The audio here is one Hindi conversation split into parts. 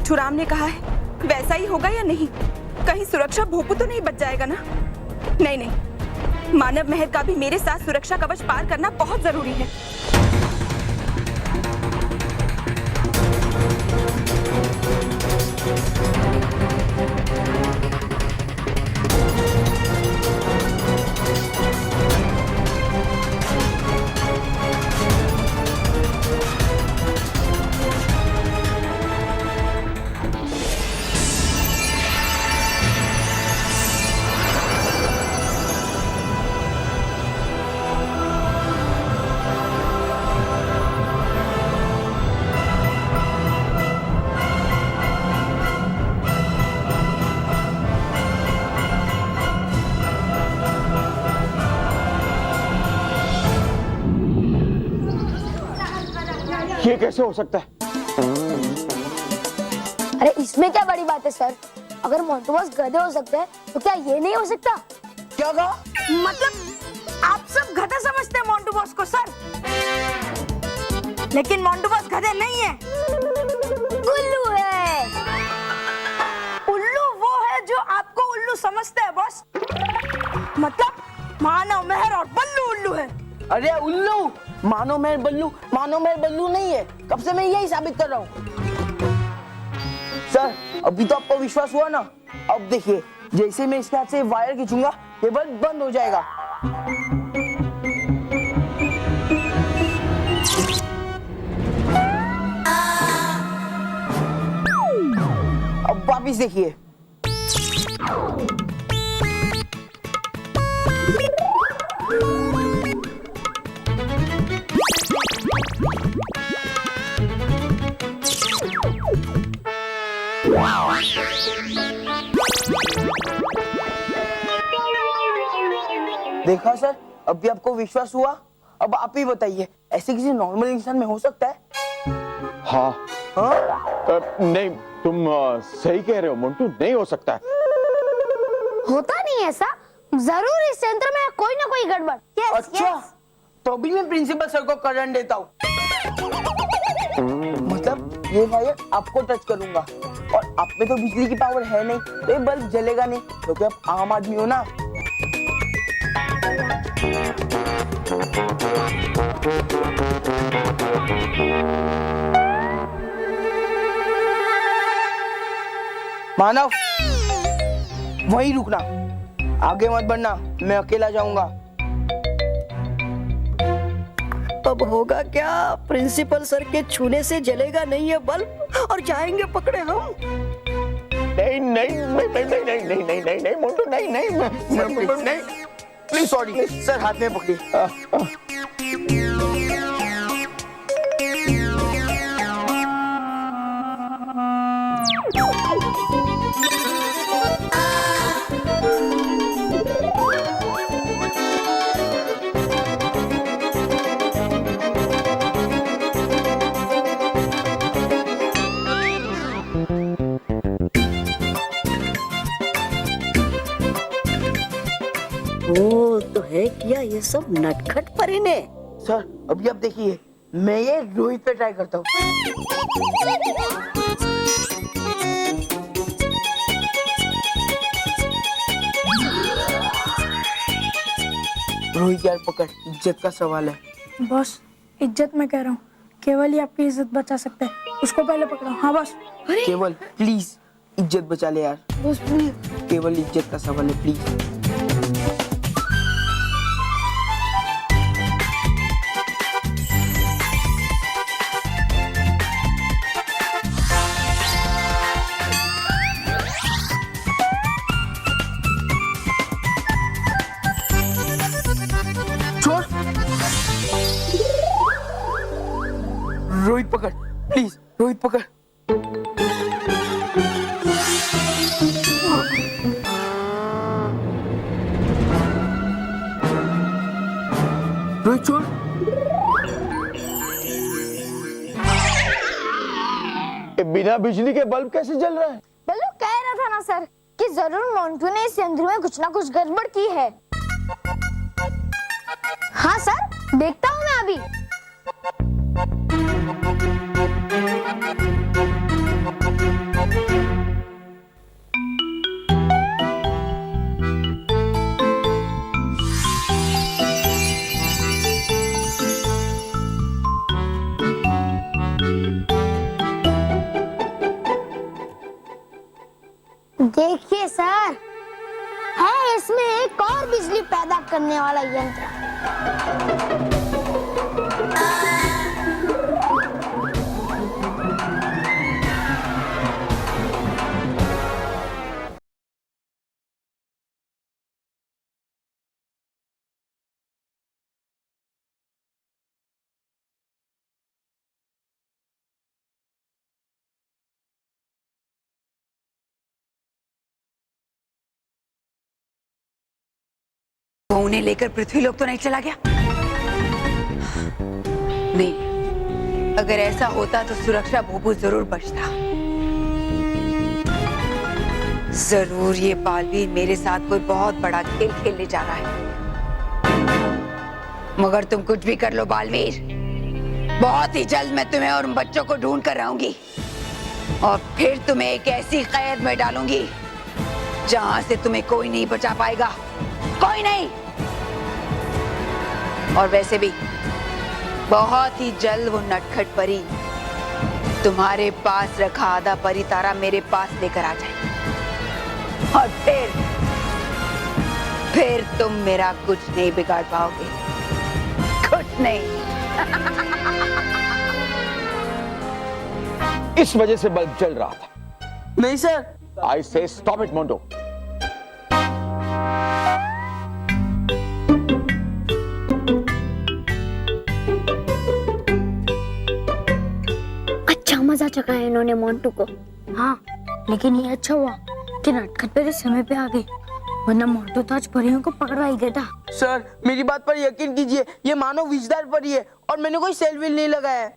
परशुराम ने कहा है वैसा ही होगा या नहीं? कहीं सुरक्षा भोपू तो नहीं बच जाएगा ना? नहीं नहीं, मानव महल का भी मेरे साथ सुरक्षा कवच पार करना बहुत जरूरी है। ये कैसे हो सकता है? अरे इसमें क्या बड़ी बात है सर? अगर मोंटू बॉस गधे हो सकते हैं तो क्या ये नहीं हो सकता? क्या कहा? मतलब आप सब गधा समझते हैं मोंटू बॉस को सर, लेकिन मोंटू बॉस गधे नहीं है, उल्लू है। उल्लू वो है जो आपको उल्लू समझते हैं बॉस। मतलब मानव मेहर और बल्लू उल्लू है। अरे उल्लू, मानो महल बल्लू नहीं है। कब से मैं यही साबित कर रहा हूँ। सर अभी तो आपको विश्वास हुआ ना? अब देखिए, जैसे मैं इसके हाथ से वायर खींचूंगा ये बल्ब बंद हो जाएगा। अब वापिस देखिए। देखा सर, अभी आपको विश्वास हुआ? अब आप ही बताइए, ऐसे किसी नॉर्मल इंसान में हो सकता है? हाँ, हाँ? नहीं, तुम सही कह रहे हो मोंटू, नहीं हो सकता है। होता नहीं ऐसा, जरूर इस यंत्र में कोई ना कोई गड़बड़। अच्छा, तो भी मैं प्रिंसिपल सर को करंट देता हूँ। मतलब ये वायर आपको टच करूंगा और आप में तो बिजली की पावर है नहीं, तो ये बल्ब जलेगा नहीं, क्योंकि आप आम आदमी हो ना। मानव, वहीं रुकना, आगे मत बढ़ना, मैं अकेला जाऊंगा। अब होगा क्या? प्रिंसिपल सर के छूने से जलेगा नहीं ये बल्ब और जाएंगे पकड़े हम। नहीं नहीं नहीं नहीं नहीं नहीं नहीं नहीं नहीं नहीं मोंटू, नहीं नहीं नहीं, प्लीज सॉरी सर, हाथ में पकड़िए। वो तो है क्या ये सब नटखट परी ने? सर अभी आप देखिए, मैं ये रोहित पे ट्राई करता हूँ। रोहित यार पकड़, इज्जत का सवाल है। बॉस इज्जत मैं कह रहा हूँ, केवल ही आपकी इज्जत बचा सकता है, उसको पहले पकड़ो। हाँ बॉस। केवल प्लीज इज्जत बचा ले यार, बॉस प्लीज। केवल इज्जत का सवाल है, प्लीज। रोहित पकड़, प्लीज रोहित पकड़। रोहित छोड़। बिना बिजली के बल्ब कैसे जल रहा है? बल्लू कह रहा था ना सर कि जरूर मोंटू ने इस यंत्र में कुछ ना कुछ गड़बड़ की है। हाँ सर, देखता हूँ मैं अभी। देखिए सर, है इसमें एक और बिजली पैदा करने वाला यंत्र। वो उन्हें लेकर पृथ्वी लोक तो नहीं चला गया? नहीं, अगर ऐसा होता तो सुरक्षा भोपू जरूर बचता। जरूर ये बालवीर मेरे साथ कोई बहुत बड़ा खेल खेलने जा रहा है। मगर तुम कुछ भी कर लो बालवीर, बहुत ही जल्द मैं तुम्हें और उन बच्चों को ढूंढ कर रहूंगी और फिर तुम्हें एक ऐसी कैद में डालूंगी जहां से तुम्हें कोई नहीं बचा पाएगा, कोई नहीं। और वैसे भी बहुत ही जल्द वो नटखट परी तुम्हारे पास रखा आधा परी तारा मेरे पास लेकर आ जाए और फिर तुम मेरा कुछ नहीं बिगाड़ पाओगे, कुछ नहीं। इस वजह से बल्ब जल रहा था। नहीं सर। आई से स्टॉप इट मोंटू। अच्छा मजा चखाया इन्होंने मोंटू को। हाँ, लेकिन ये अच्छा हुआ कि नटखट परी समय पे आ गई, वरना मोंटू तो आज परियों को पकड़ा ही देता। सर मेरी बात पर यकीन कीजिए, ये मानव विजदार परी है और मैंने कोई सेल व्हील नहीं लगाया है।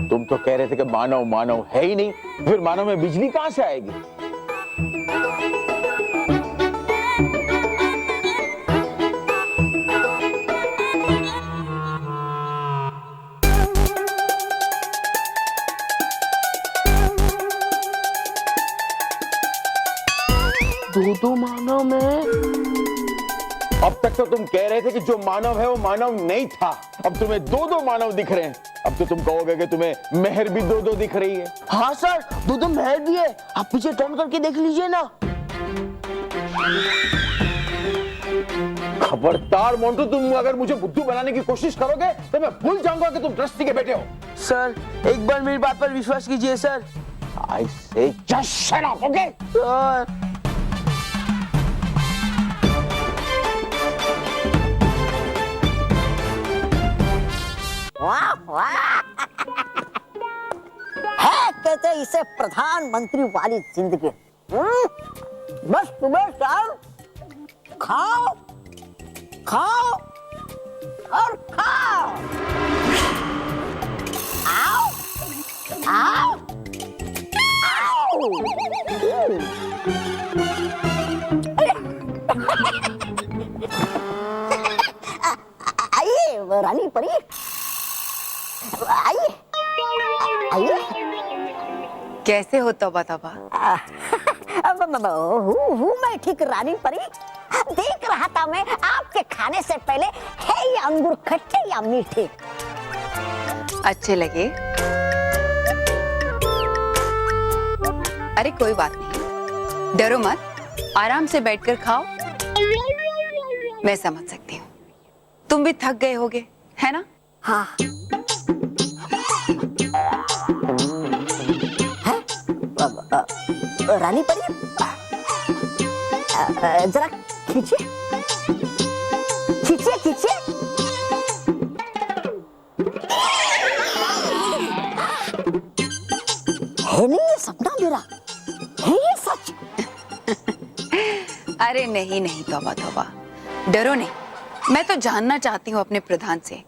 तुम तो कह रहे थे कि मानव मानव है ही नहीं, फिर मानव में बिजली कहां से आएगी? दो मानव में? अब तक तो तुम कह रहे थे कि जो मानव है वो मानव नहीं था, अब तुम्हें दो मानव दिख रहे हैं। अब तो तुम कहोगे कि तुम्हें मेहर भी दो दिख रही है। हाँ सर, दो मेहर भी है, आप पीछे टर्न करके देख लीजिए ना। खबरदार मोंटू, तुम अगर मुझे बुद्धू बनाने की कोशिश करोगे तो मैं भूल जाऊंगा कि तुम ट्रस्टी के बेटे हो। सर एक बार मेरी बात पर विश्वास कीजिए सर। आई से just shut up, okay? Sir वाह वाह है, कहते इसे प्रधानमंत्री वाली जिंदगी। बस सुबह शाम खाओ खाओ और खाओ। आओ आओ आओ। आइए रानी परी, आइए आइए। कैसे हो तौबा तौबा? हूँ मैं ठीक रानी परी। देख रहा था मैं आपके खाने से पहले है ये अंगूर खट्टे या मीठे। अच्छे लगे? अरे कोई बात नहीं, डरो मत, आराम से बैठकर खाओ। मैं समझ सकती हूँ, तुम भी थक गए होगे, है ना? हाँ। रानी परी जरा खींचिए खींचिए खींचिए। है नहीं ये सपना मेरा, है ये सच? अरे नहीं नहीं तौबा तौबा, डरो नहीं। मैं तो जानना चाहती हूँ अपने प्रधान से,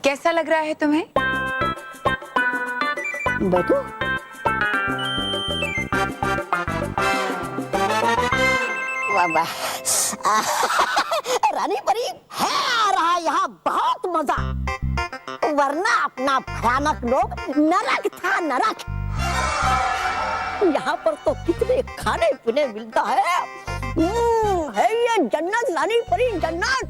कैसा लग रहा है तुम्हें? बैठो। रानी परी है आ रहा यहाँ बहुत मजा, वरना अपना भयानक लोग नरक था नरक। यहाँ पर तो कितने खाने पीने मिलता है ये जन्नत रानी परी, जन्नत।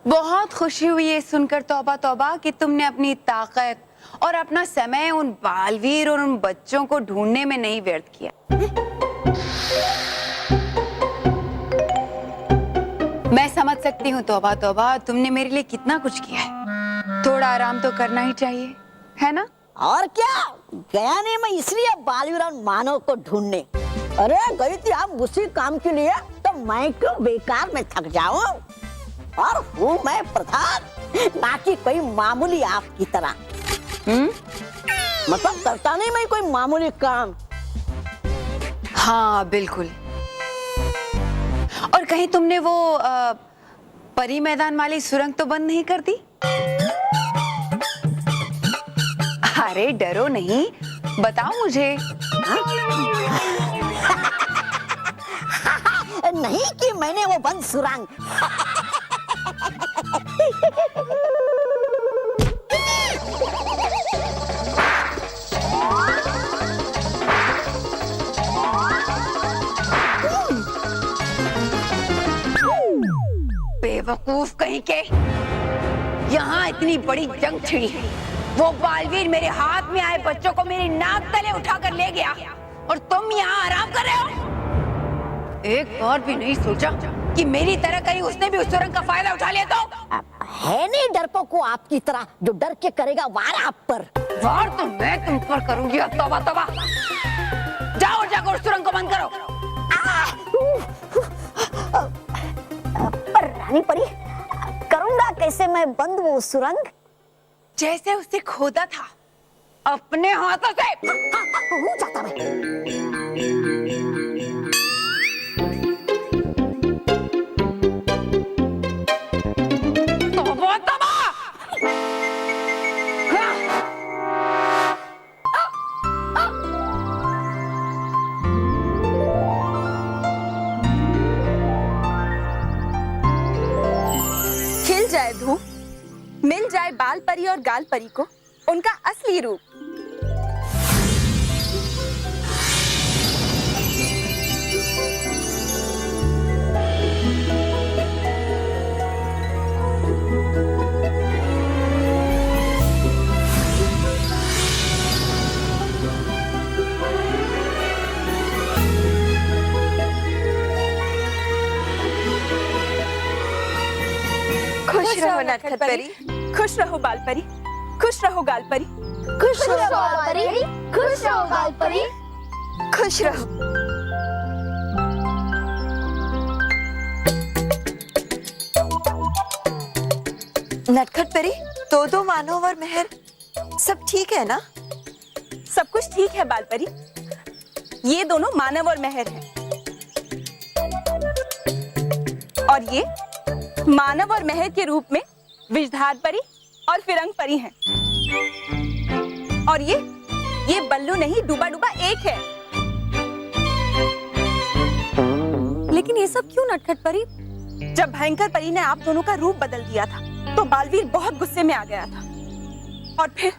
बहुत खुशी हुई ये सुनकर तौबा तौबा कि तुमने अपनी ताकत और अपना समय उन बालवीर और उन बच्चों को ढूंढने में नहीं व्यर्थ किया। मैं समझ सकती हूँ तौबा तौबा, तुमने मेरे लिए कितना कुछ किया है। थोड़ा आराम तो करना ही चाहिए, है ना? और क्या, गया नहीं मैं इसलिए बालवीर और मानव को ढूंढने। अरे गई थी हम उसी काम के लिए, तो मैं क्यों बेकार में थक जाऊं? और हूँ मैं प्रधान, ना कि कोई मामूली आपकी तरह। मतलब करता नहीं मैं कोई मामूली काम। हाँ बिल्कुल। और कहीं तुमने वो परी मैदान वाली सुरंग तो बंद नहीं कर दी? अरे डरो नहीं, बताओ मुझे। नहीं कि मैंने वो बंद सुरंग। बेवकूफ कहीं के, यहाँ इतनी बड़ी जंग छिड़ी, वो बालवीर मेरे हाथ में आए बच्चों को मेरी नाक तले उठाकर ले गया और तुम यहाँ आराम कर रहे हो। एक बार भी नहीं सोचा कि मेरी तरह कहीं उसने भी उस सुरंग का फायदा उठा लिया तो? है नहीं डरपोक को आपकी तरह जो डर के करेगा वार आप पर। वार तो मैं तुम पर करूंगी। तौबा तौबा, जाओ जाकर उस सुरंग को बंद करो। पर रानी परी, करूंगा कैसे मैं बंद वो सुरंग? जैसे उसे खोदा था अपने हाथों से। हो जाता मैं। तौबा तौबा। खिल जाए धूप, मिल जाए बाल परी और गाल परी को उनका असली रूप। खुश रहो नटखट परी, खुश रहो बाल परी, खुश रहो गाल परी, खुश रहो बाल परी, खुश रहो गाल परी। खुश रहो। नटखट परी, दो मानव और मेहर सब ठीक है ना? सब कुछ ठीक है बाल परी, ये दोनों मानव और मेहर हैं। और ये मानव और मेहर के रूप में विषधार परी और फिरंग परी हैं। और ये बल्लू नहीं, डूबा डूबा एक है। लेकिन ये सब क्यों नटखट परी? जब भयंकर परी ने आप दोनों का रूप बदल दिया था तो बालवीर बहुत गुस्से में आ गया था। और फिर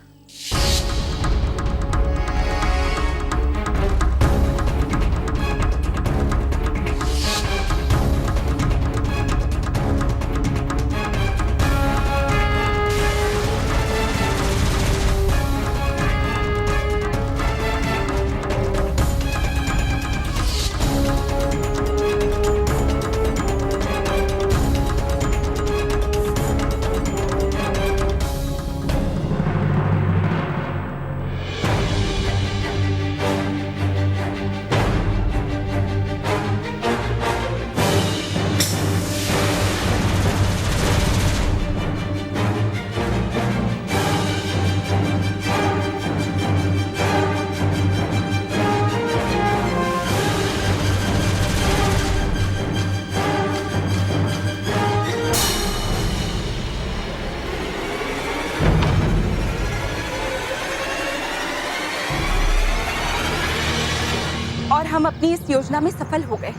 और हम अपनी इस योजना में सफल हो गए।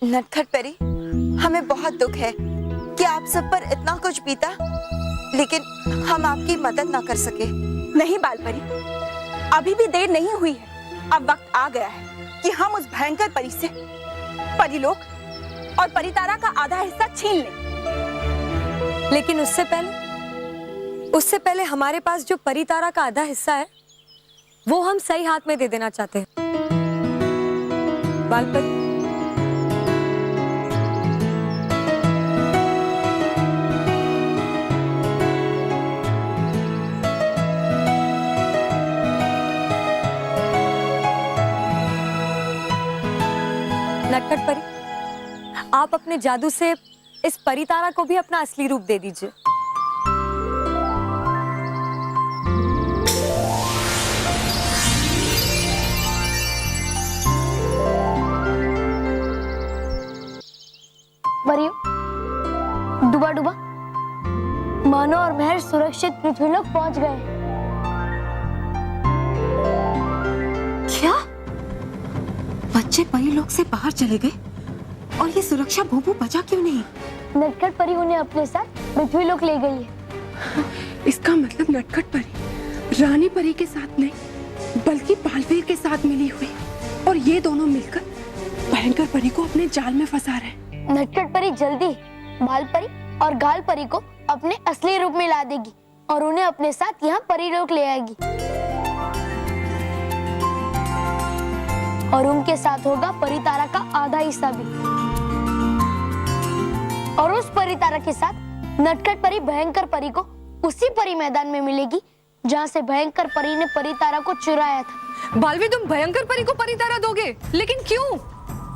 नटखट परी, हमें बहुत दुख है कि आप सब पर इतना कुछ बीता, लेकिन हम आपकी मदद ना कर सके। नहीं बाल परी, अभी भी देर नहीं हुई है। अब वक्त आ गया है कि हम उस भयंकर परी से परीलोक और परितारा का आधा हिस्सा छीन लें। लेकिन उससे पहले उससे पहले हमारे पास जो परी तारा का आधा हिस्सा है वो हम सही हाथ में दे देना चाहते हैं। बालपरी, नटखट परी, आप अपने जादू से इस परी तारा को भी अपना असली रूप दे दीजिए। परियों, डूबा डूबा मानो और महर सुरक्षित पृथ्वीलोक पहुंच गए। क्या बच्चे परीलोक से बाहर चले गए? और ये सुरक्षा भूभू बचा क्यों नहीं? नटखट परी उन्हें अपने साथ पृथ्वीलोक ले गई है। इसका मतलब नटखट परी रानी परी के साथ नहीं बल्कि बालवीर के साथ मिली हुई, और ये दोनों मिलकर भयंकर परी को अपने जाल में फंसा रहे हैं। नटखट परी जल्दी बाल परी और गाल परी को अपने असली रूप में ला देगी और उन्हें अपने साथ यहाँ परीलोक ले आएगी। और उनके साथ होगा परी तारा का आधा हिस्सा भी। और उस परी तारा के साथ नटखट परी भयंकर परी को उसी परी मैदान में मिलेगी जहाँ से भयंकर परी ने परी तारा को चुराया था। बालवीर, तुम भयंकर परी को परी तारा दोगे, लेकिन क्यों?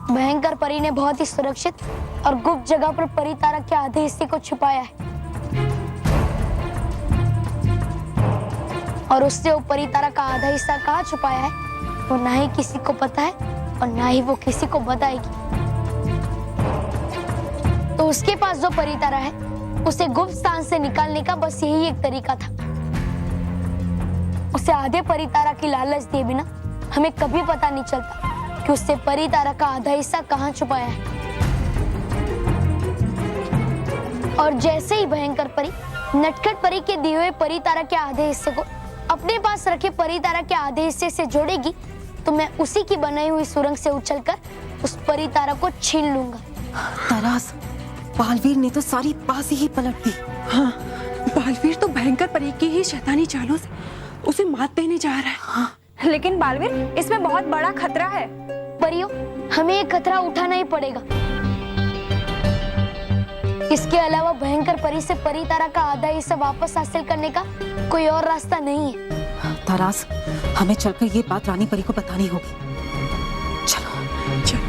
भयंकर परी ने बहुत ही सुरक्षित और गुप्त जगह पर परी तारा के आधे हिस्से को छुपाया है, और उससे वो परी तारा का आधा हिस्सा कहाँ छुपाया है वो ना ही किसी को पता है और ना ही वो किसी को बताएगी। तो उसके पास जो परी तारा है उसे गुप्त स्थान से निकालने का बस यही एक तरीका था। उसे आधे परी तारा की लालच दिए बिना हमें कभी पता नहीं चलता कि उससे परी तारा का आधा हिस्सा कहाँ छुपाया है। और जैसे ही भयंकर परी नटखट परी के दिए हुए परी तारा के आधे हिस्से को अपने पास रखे परी तारा के आधे हिस्से से जोड़ेगी तो मैं उसी की बनाई हुई सुरंग से उछलकर उस परी तारा को छीन लूंगा। तरास, बालवीर ने तो सारी बाजी ही पलट दी। हाँ, बालवीर तो भयंकर परी की ही शैतानी चालों से उसे मात देने जा रहा है। हाँ, लेकिन बालवीर, इसमें बहुत बड़ा खतरा है। परियों, हमें ये खतरा उठाना ही पड़ेगा। इसके अलावा भयंकर परी से परी तारा का आधा हिस्सा वापस हासिल करने का कोई और रास्ता नहीं है। तरास, हमें चलकर ये बात रानी परी को बतानी होगी। चलो चलो।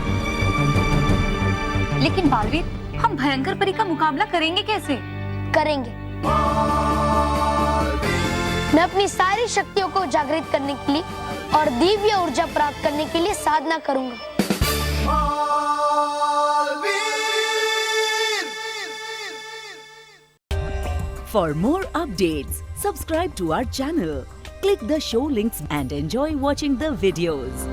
लेकिन बालवीर, हम भयंकर परी का मुकाबला करेंगे कैसे? करेंगे। मैं अपनी सारी शक्तियों को जागृत करने के लिए और दिव्य ऊर्जा प्राप्त करने के लिए साधना करूंगा। For more updates, subscribe to our channel, click the show links and enjoy watching the videos.